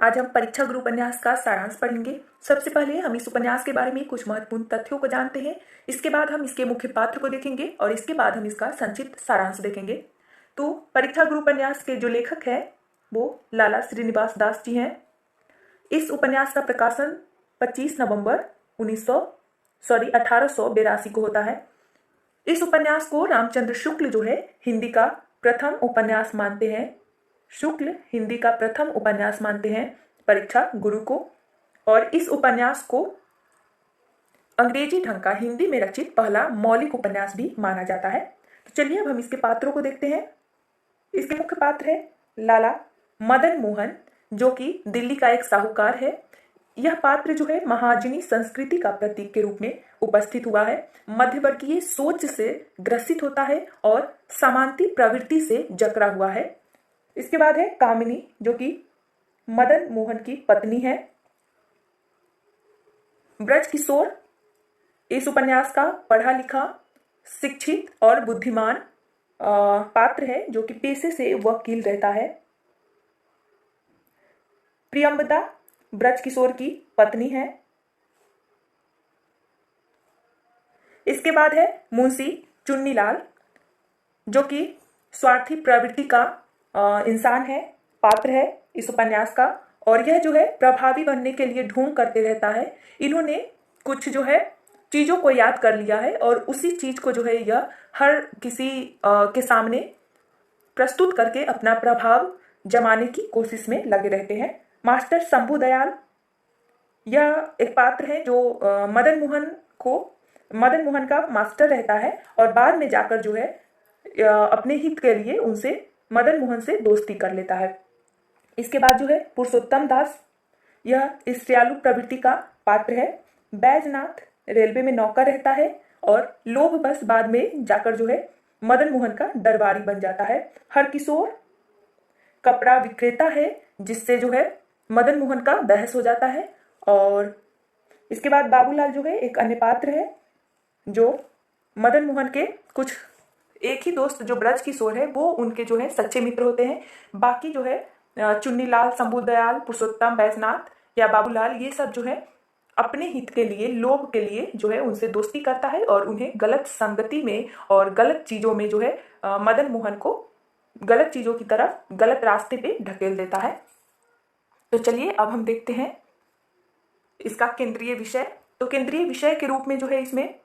आज हम परीक्षा गुरु उपन्यास का सारांश पढ़ेंगे। सबसे पहले हम इस उपन्यास के बारे में कुछ महत्वपूर्ण तथ्यों को जानते हैं। इसके बाद हम इसके मुख्य पात्र को देखेंगे और इसके बाद हम इसका संक्षिप्त सारांश देखेंगे। तो परीक्षा गुरु उपन्यास के जो लेखक है वो लाला श्रीनिवास दास जी हैं। इस उपन्यास का प्रकाशन 25 नवंबर 1882 को होता है। इस उपन्यास को रामचंद्र शुक्ल जो है हिंदी का प्रथम उपन्यास मानते हैं। शुक्ल हिंदी का प्रथम उपन्यास मानते हैं परीक्षा गुरु को, और इस उपन्यास को अंग्रेजी ढंग का हिंदी में रचित पहला मौलिक उपन्यास भी माना जाता है। तो चलिए अब हम इसके पात्रों को देखते हैं। इसके मुख्य पात्र है लाला मदन मोहन, जो कि दिल्ली का एक साहूकार है। यह पात्र जो है महाजनी संस्कृति का प्रतीक के रूप में उपस्थित हुआ है। मध्यवर्गीय सोच से ग्रसित होता है और सामांती प्रवृत्ति से जकड़ा हुआ है। इसके बाद है कामिनी, जो कि मदन मोहन की पत्नी है। ब्रज किशोर इस उपन्यास का पढ़ा लिखा, शिक्षित और बुद्धिमान पात्र है, जो कि पेशे से वकील रहता है। प्रियंवदा ब्रज किशोर की पत्नी है। इसके बाद है मुंशी चुन्नीलाल, जो कि स्वार्थी प्रवृत्ति का इंसान है, पात्र है इस उपन्यास का, और यह जो है प्रभावी बनने के लिए ढोंग करते रहता है। इन्होंने कुछ जो है चीजों को याद कर लिया है और उसी चीज को जो है यह हर किसी के सामने प्रस्तुत करके अपना प्रभाव जमाने की कोशिश में लगे रहते हैं। मास्टर शंभू दयाल यह एक पात्र है जो मदन मोहन का मास्टर रहता है और बाद में जाकर जो है अपने हित के लिए उनसे मदन मोहन से दोस्ती कर लेता है। इसके बाद जो है पुरुषोत्तम दास, यह स्त्रियालु प्रवृत्ति का पात्र है। बैजनाथ रेलवे में नौकर रहता है और लोभ बस बाद में जाकर जो है मदन मोहन का दरबारी बन जाता है। हरकिशोर कपड़ा विक्रेता है, जिससे जो है मदन मोहन का बहस हो जाता है। और इसके बाद बाबूलाल जो है एक अन्य पात्र है, जो मदन मोहन के कुछ एक ही दोस्त जो ब्रज किशोर है वो उनके जो है सच्चे मित्र होते हैं। बाकी जो है चुन्नीलाल, शंभू दयाल, पुरुषोत्तम, बैजनाथ या बाबूलाल, ये सब जो है अपने हित के लिए, लोभ के लिए जो है उनसे दोस्ती करता है और उन्हें गलत संगति में और गलत चीजों में जो है मदन मोहन को गलत चीजों की तरफ, गलत रास्ते पे ढकेल देता है। तो चलिए अब हम देखते हैं इसका केंद्रीय विषय। तो केंद्रीय विषय के रूप में जो है इसमें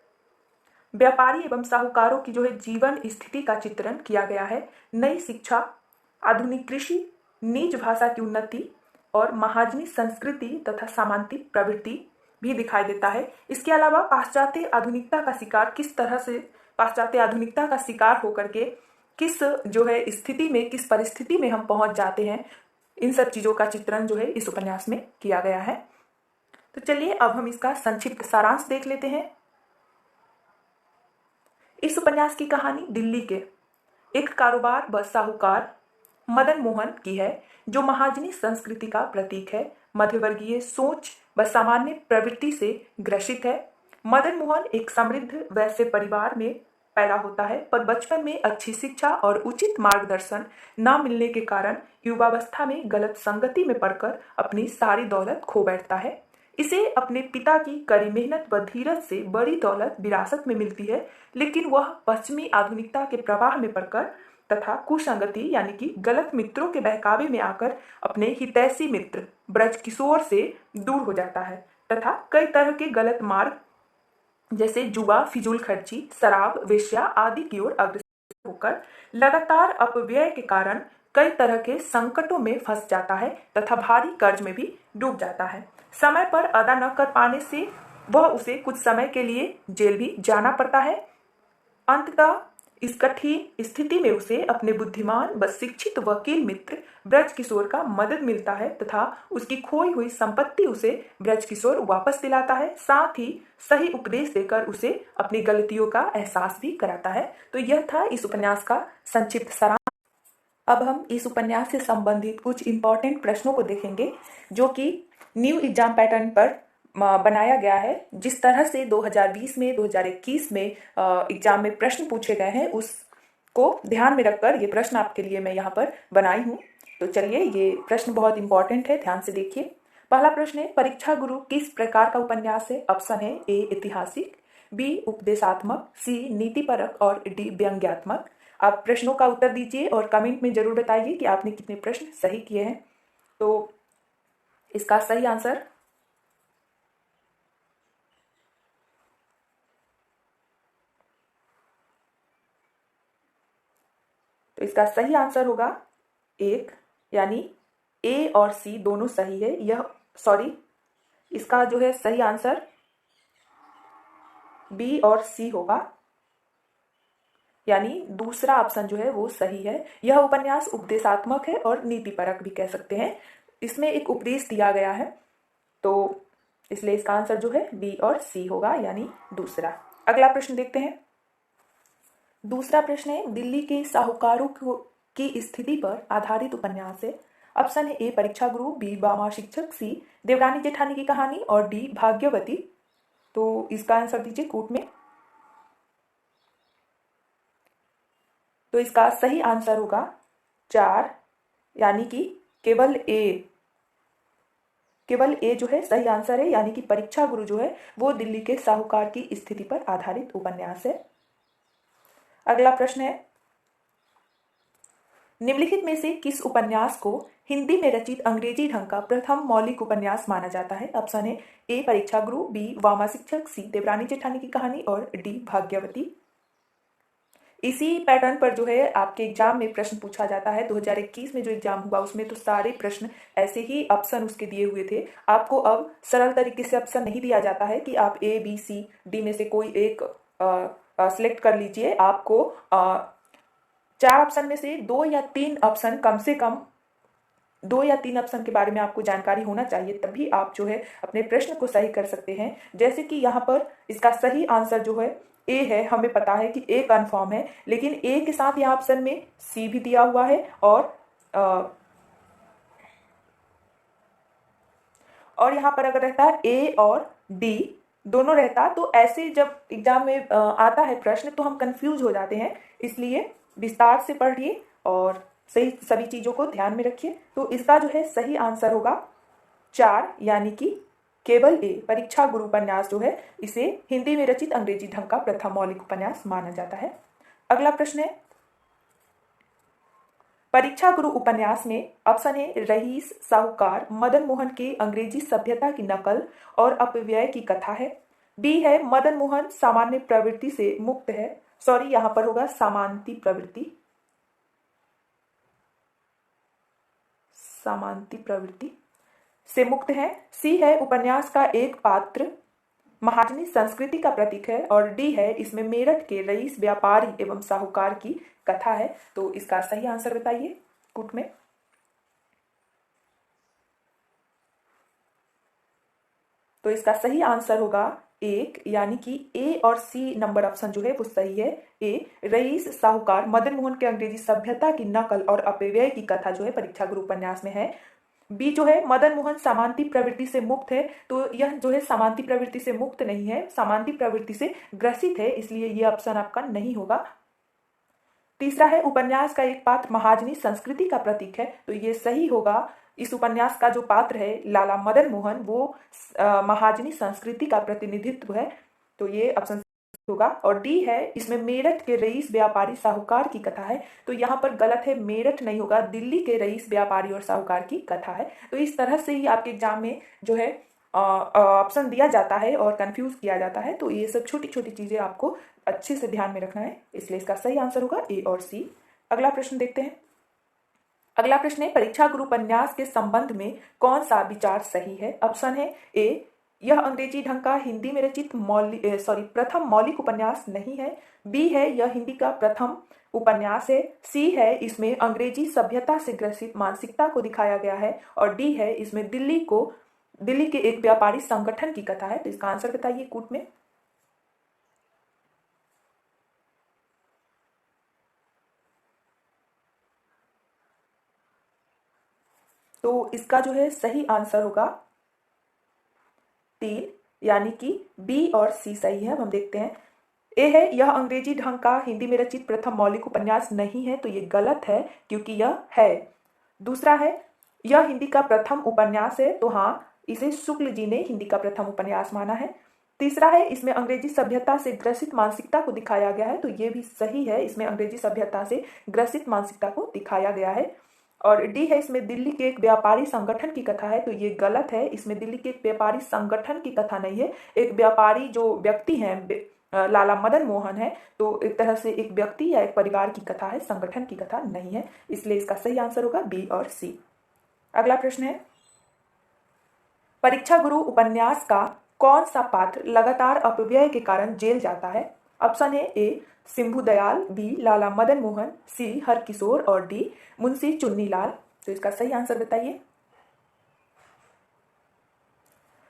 व्यापारी एवं साहूकारों की जो है जीवन स्थिति का चित्रण किया गया है। नई शिक्षा, आधुनिक कृषि, निज भाषा की उन्नति और महाजनी संस्कृति तथा सामांती प्रवृत्ति भी दिखाई देता है। इसके अलावा पाश्चात्य आधुनिकता का शिकार किस तरह से, पाश्चात्य आधुनिकता का शिकार होकर के किस जो है स्थिति में, किस परिस्थिति में हम पहुंच जाते हैं, इन सब चीजों का चित्रण जो है इस उपन्यास में किया गया है। तो चलिए अब हम इसका संक्षिप्त सारांश देख लेते हैं। इस उपन्यास की कहानी दिल्ली के एक कारोबार व साहूकार मदन मोहन की है, जो महाजनी संस्कृति का प्रतीक है। मध्यवर्गीय सोच व सामान्य प्रवृत्ति से ग्रसित है। मदन मोहन एक समृद्ध वैश्य परिवार में पैदा होता है, पर बचपन में अच्छी शिक्षा और उचित मार्गदर्शन न मिलने के कारण युवावस्था में गलत संगति में पड़कर अपनी सारी दौलत खो बैठता है। इसे अपने पिता की कड़ी मेहनत व धीरज से बड़ी दौलत विरासत में मिलती है, लेकिन वह पश्चिमी आधुनिकता के प्रवाह में पड़कर तथा कुसंगति यानी कि गलत मित्रों के बहकावे में आकर अपने हितैषी मित्र ब्रज किशोर से दूर हो जाता है तथा कई तरह के गलत मार्ग जैसे जुआ, फिजूल खर्ची, शराब, वेश्या आदि की ओर अग्रसर होकर लगातार अपव्यय के कारण कई तरह के संकटों में फंस जाता है तथा भारी कर्ज में भी डूब जाता है। समय पर अदा न कर पाने से वह उसे कुछ समय के लिए जेल भी जाना पड़ता है। अंततः इस कठिन स्थिति में उसे अपने बुद्धिमान व शिक्षित वकील मित्र ब्रज किशोर का मदद मिलता है तथा उसकी खोई हुई संपत्ति उसे ब्रज किशोर वापस दिलाता है। साथ ही सही उपदेश देकर उसे अपनी गलतियों का एहसास भी कराता है। तो यह था इस उपन्यास का संक्षिप्त सारांश। अब हम इस उपन्यास से संबंधित कुछ इंपॉर्टेंट प्रश्नों को देखेंगे, जो कि न्यू एग्जाम पैटर्न पर बनाया गया है। जिस तरह से 2020 में, 2021 में एग्जाम में प्रश्न पूछे गए हैं, उसको ध्यान में रखकर ये प्रश्न आपके लिए मैं यहाँ पर बनाई हूँ। तो चलिए, ये प्रश्न बहुत इंपॉर्टेंट है, ध्यान से देखिए। पहला प्रश्न है, परीक्षा गुरु किस प्रकार का उपन्यास है? ऑप्शन है ए ऐतिहासिक, बी उपदेशात्मक, सी नीतिपरक और डी व्यंग्यात्मक। आप प्रश्नों का उत्तर दीजिए और कमेंट में जरूर बताइए कि आपने कितने प्रश्न सही किए हैं। तो इसका सही आंसर होगा एक, यानी ए और सी दोनों सही है। इसका जो है सही आंसर बी और सी होगा, यानी दूसरा ऑप्शन जो है वो सही है। यह उपन्यास उपदेशात्मक है और नीतिपरक भी कह सकते हैं। इसमें एक उपदेश दिया गया है, तो इसलिए इसका आंसर जो है बी और सी होगा, यानी दूसरा। अगला प्रश्न देखते हैं। दूसरा प्रश्न है, दिल्ली के साहूकारों की स्थिति पर आधारित उपन्यास है। ऑप्शन है ए परीक्षा गुरु, बी बामा शिक्षक, सी देवरानी जेठानी की कहानी और डी भाग्यवती। तो इसका आंसर दीजिए कूट में। तो इसका सही आंसर होगा 4, यानी कि केवल ए जो है सही आंसर है, यानी कि परीक्षा गुरु जो है वो दिल्ली के साहूकार की स्थिति पर आधारित उपन्यास है। अगला प्रश्न है, निम्नलिखित में से किस उपन्यास को हिंदी में रचित अंग्रेजी ढंग का प्रथम मौलिक उपन्यास माना जाता है? ऑप्शन है ए परीक्षा गुरु, बी वामा शिक्षक, सी देवरानी जेठानी की कहानी और डी भाग्यवती। इसी पैटर्न पर जो है आपके एग्जाम में प्रश्न पूछा जाता है। 2021 में जो एग्जाम हुआ उसमें तो सारे प्रश्न ऐसे ही ऑप्शन उसके दिए हुए थे। आपको अब सरल तरीके से ऑप्शन नहीं दिया जाता है कि आप ए बी सी डी में से कोई एक सिलेक्ट कर लीजिए। आपको 4 ऑप्शन में से 2 या 3 ऑप्शन, कम से कम 2 या 3 ऑप्शन के बारे में आपको जानकारी होना चाहिए, तभी आप जो है अपने प्रश्न को सही कर सकते हैं। जैसे कि यहाँ पर इसका सही आंसर जो है ए है। हमें पता है कि ए कन्फर्म है, लेकिन ए के साथ यहाँ ऑप्शन में सी भी दिया हुआ है और यहाँ पर अगर रहता है ए और डी दोनों रहता, तो ऐसे जब एग्जाम में आता है प्रश्न तो हम कंफ्यूज हो जाते हैं। इसलिए विस्तार से पढ़िए और सही सभी चीज़ों को ध्यान में रखिए। तो इसका जो है सही आंसर होगा 4, यानी कि केवल ए परीक्षा गुरु उपन्यास जो है इसे हिंदी में रचित अंग्रेजी ढंग का प्रथम मौलिक उपन्यास माना जाता है। अगला प्रश्न है, परीक्षा गुरु उपन्यास में ऑप्शन है रईस साहूकार मदन मोहन के अंग्रेजी सभ्यता की नकल और अपव्यय की कथा है, बी है मदन मोहन सामान्य प्रवृत्ति से मुक्त है, सॉरी यहाँ पर होगा सामांती प्रवृत्ति से मुक्त है, सी है उपन्यास का एक पात्र महाजनी संस्कृति का प्रतीक है और डी है इसमें मेरठ के रईस व्यापारी एवं साहूकार की कथा है। तो इसका सही आंसर बताइए कूट में। तो इसका सही आंसर होगा 1, यानी कि ए और सी नंबर ऑप्शन जो है वो सही है। ए रईस साहूकार मदन मोहन के अंग्रेजी सभ्यता की नकल और अपव्यय की कथा जो है परीक्षा गुरु उपन्यास में है। बी जो है मदन मोहन सामांती प्रवृत्ति से मुक्त है, तो यह जो है सामांती प्रवृत्ति से मुक्त नहीं है, सामांती प्रवृत्ति से ग्रसित है, इसलिए यह ऑप्शन आपका नहीं होगा। तीसरा है उपन्यास का एक पात्र महाजनी संस्कृति का प्रतीक है, तो ये सही होगा। इस उपन्यास का जो पात्र है लाला मदन मोहन वो महाजनी संस्कृति का प्रतिनिधित्व है, तो ये ऑप्शन होगा। और डी है इसमें मेरठ के रईस व्यापारी साहूकार की कथा है, तो यहाँ पर गलत है, मेरठ नहीं होगा, दिल्ली के रईस व्यापारी और साहूकार की कथा है। तो इस तरह से ही आपके एग्जाम में जो है ऑप्शन दिया जाता है और कंफ्यूज किया जाता है। तो ये सब छोटी छोटी चीजें आपको अच्छे से ध्यान में रखना है, इसलिए इसका सही आंसर होगा ए और सी। अगला प्रश्न देखते हैं। अगला प्रश्न है, परीक्षा गुरु उपन्यास के संबंध में कौन सा विचार सही है? ऑप्शन है ए यह अंग्रेजी ढंग का हिंदी में रचित प्रथम मौलिक उपन्यास नहीं है, बी है यह हिंदी का प्रथम उपन्यास है, सी है इसमें अंग्रेजी सभ्यता से ग्रसित मानसिकता को दिखाया गया है और डी है इसमें दिल्ली के एक व्यापारी संगठन की कथा है। तो इसका आंसर बताइए कूट में। तो इसका जो है सही आंसर होगा 3, यानी कि बी और सी सही है। हम देखते हैं। ए है यह अंग्रेजी ढंग का हिंदी में रचित प्रथम मौलिक उपन्यास नहीं है, तो ये गलत है क्योंकि यह है। दूसरा है यह हिंदी का प्रथम उपन्यास है, तो हाँ, इसे शुक्ल जी ने हिंदी का प्रथम उपन्यास माना है। तीसरा है इसमें अंग्रेजी सभ्यता से ग्रसित मानसिकता को दिखाया गया है, तो ये भी सही है, इसमें अंग्रेजी सभ्यता से ग्रसित मानसिकता को दिखाया गया है। और डी है इसमें दिल्ली के एक व्यापारी संगठन की कथा है, तो ये गलत है, इसमें दिल्ली के एक व्यापारी संगठन की कथा नहीं है। एक व्यापारी जो व्यक्ति हैं लाला मदन मोहन है, तो एक तरह से एक व्यक्ति या एक परिवार की कथा है, संगठन की कथा नहीं है, इसलिए इसका सही आंसर होगा बी और सी। अगला प्रश्न है परीक्षा गुरु उपन्यास का कौन सा पात्र लगातार अपव्यय के कारण जेल जाता है? ऑप्शन है ए सिंभू दयाल, बी लाला मदन मोहन, सी हरकिशोर और डी मुंशी चुन्नीलाल। तो इसका सही आंसर बताइए।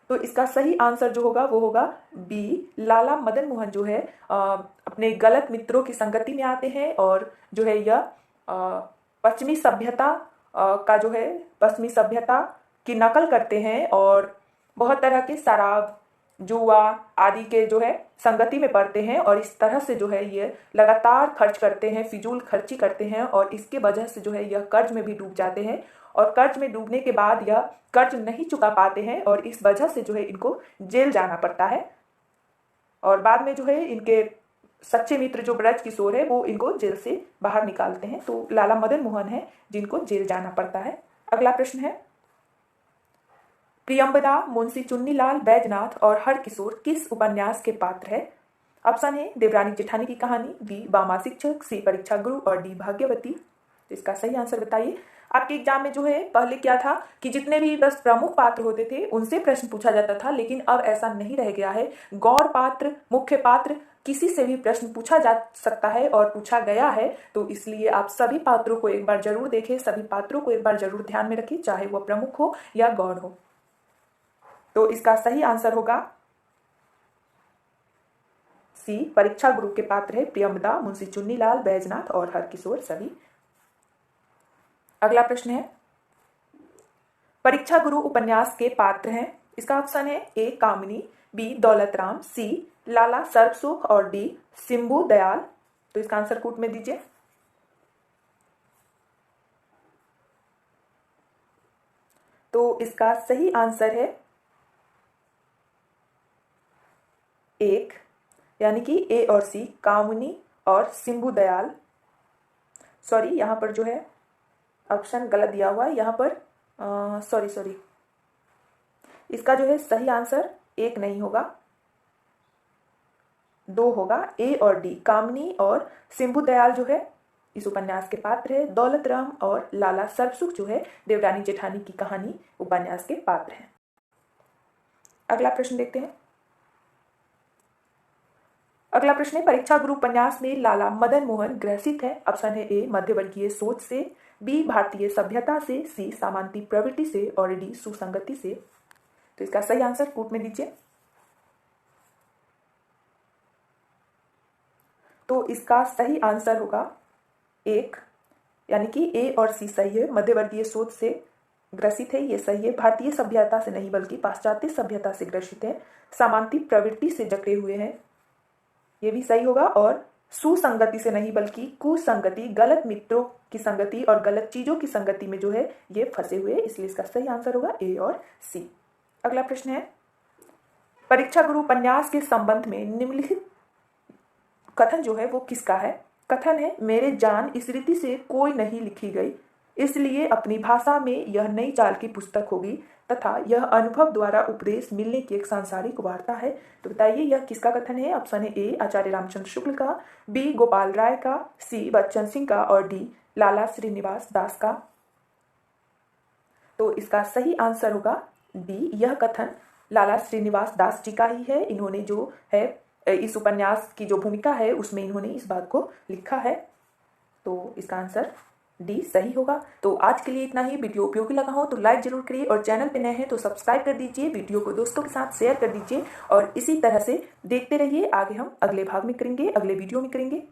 तो इसका सही आंसर जो होगा वो होगा बी लाला मदन मोहन जो है अपने गलत मित्रों की संगति में आते हैं और जो है यह पश्चिमी सभ्यता का जो है पश्चिमी सभ्यता की नकल करते हैं और बहुत तरह के शराब, जुआ आदि के जो है संगति में पड़ते हैं और इस तरह से जो है ये लगातार खर्च करते हैं, फिजूल खर्ची करते हैं और इसके वजह से जो है यह कर्ज में भी डूब जाते हैं और कर्ज में डूबने के बाद यह कर्ज नहीं चुका पाते हैं और इस वजह से जो है इनको जेल जाना पड़ता है और बाद में जो है इनके सच्चे मित्र जो ब्रज किशोर है वो इनको जेल से बाहर निकालते हैं। तो लाला मदन मोहन है जिनको जेल जाना पड़ता है। अगला प्रश्न है प्रियंबदा, मुंशी चुन्नीलाल, बैजनाथ और हरकिशोर किस उपन्यास के पात्र है? ऑप्शन है देवरानी जेठानी की कहानी, बी बामा शिक्षक, सी परीक्षा गुरु और डी भाग्यवती। तो इसका सही आंसर बताइए। आपके एग्जाम में जो है पहले क्या था कि जितने भी बस प्रमुख पात्र होते थे उनसे प्रश्न पूछा जाता था, लेकिन अब ऐसा नहीं रह गया है। गौड़ पात्र, मुख्य पात्र किसी से भी प्रश्न पूछा जा सकता है और पूछा गया है, तो इसलिए आप सभी पात्रों को एक बार जरूर देखें, सभी पात्रों को एक बार जरूर ध्यान में रखें, चाहे वह प्रमुख हो या गौड़ हो। तो इसका सही आंसर होगा सी परीक्षा गुरु के पात्र है प्रियंबदा, मुंशी चुन्नीलाल, बैजनाथ और हरकिशोर सभी। अगला प्रश्न है परीक्षा गुरु उपन्यास के पात्र हैं। इसका ऑप्शन है ए कामिनी, बी दौलतराम, सी लाला सर्वसुख और डी सिंभू दयाल। तो इसका आंसर कूट में दीजिए। तो इसका सही आंसर है एक, यानी कि ए और सी कामिनी और सिंभू दयाल। सॉरी, यहाँ पर जो है ऑप्शन गलत दिया हुआ है, यहाँ पर सॉरी इसका जो है सही आंसर एक नहीं होगा, दो होगा। ए और डी कामिनी और सिंभू दयाल जो है इस उपन्यास के पात्र है। दौलतराम और लाला सर्वसुख जो है देवरानी जेठानी की कहानी उपन्यास के पात्र हैं। अगला प्रश्न देखते हैं। अगला प्रश्न है परीक्षा गुरु उपन्यास में लाला मदन मोहन ग्रसित है। ऑप्शन है ए मध्यवर्गीय सोच से, बी भारतीय सभ्यता से, सी सामांती प्रवृत्ति से और डी सुसंगति से। तो इसका सही आंसर कूट में दीजिए। तो इसका सही आंसर होगा एक, यानी कि ए और सी सही है। मध्यवर्गीय सोच से ग्रसित है, ये सही है। भारतीय सभ्यता से नहीं बल्कि पाश्चात्य सभ्यता से ग्रसित है। सामांती प्रवृत्ति से जकड़े हुए हैं, ये भी सही होगा। और सुसंगति से नहीं बल्कि कुसंगति, गलत मित्रों की संगति और गलत चीजों की संगति में जो है ये फंसे हुए, इसलिए इसका सही आंसर होगा ए और सी। अगला प्रश्न है परीक्षा गुरु उपन्यास के संबंध में निम्नलिखित कथन जो है वो किसका है? कथन है मेरे जान इस रीति से कोई नहीं लिखी गई, इसलिए अपनी भाषा में यह नई चाल की पुस्तक होगी तथा यह अनुभव द्वारा उपदेश मिलने की एक सांसारिक वार्ता है। तो बताइए यह किसका कथन है? ऑप्शन है ए आचार्य रामचंद्र शुक्ल का, बी गोपाल राय का, सी बच्चन सिंह का और डी लाला श्रीनिवास दास का। तो इसका सही आंसर होगा डी, यह कथन लाला श्रीनिवास दास जी का ही है। इन्होंने जो है इस उपन्यास की जो भूमिका है उसमें इन्होंने इस बात को लिखा है, तो इसका आंसर डी सही होगा। तो आज के लिए इतना ही। वीडियो उपयोगी लगा हो तो लाइक जरूर करिए और चैनल पे नए हैं तो सब्सक्राइब कर दीजिए, वीडियो को दोस्तों के साथ शेयर कर दीजिए और इसी तरह से देखते रहिए। आगे हम अगले भाग में करेंगे, अगले वीडियो में करेंगे।